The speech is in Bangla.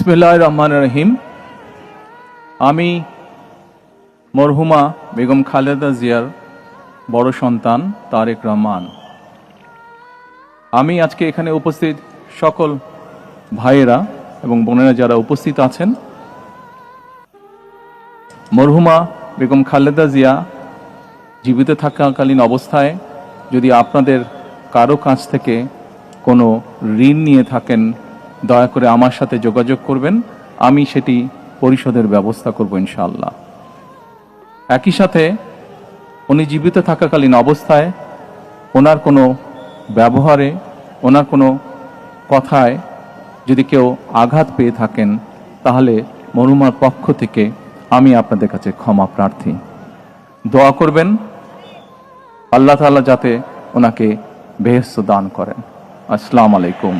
বিসমিল্লাহির রহমানির রহিম। আমি মরহুমা বেগম খালেদা জিয়ার বড় সন্তান তারেক রহমান। আমি আজকে এখানে উপস্থিত সকল ভাইয়েরা এবং বোনেরা যারা উপস্থিত আছেন, মরহুমা বেগম খালেদা জিয়া জীবিত থাকাকালীন অবস্থায় যদি আপনাদের কারো কাছ থেকে কোনো ঋণ নিয়ে থাকেন, দয়া করে আমার সাথে যোগাযোগ করবেন, আমি সেটি পরিশোধের ব্যবস্থা করব ইনশাআল্লাহ। একই সাথে উনি জীবিত থাকাকালীন অবস্থায় ওনার কোনো ব্যবহারে, ওনার কোনো কথায় যদি কেউ আঘাত পেয়ে থাকেন, তাহলে মরহুমার পক্ষ থেকে আমি আপনাদের কাছে ক্ষমা প্রার্থী। দোয়া করবেন আল্লাহ তাআলা যাতে ওনাকে বেহেশত দান করেন। আসসালামু আলাইকুম।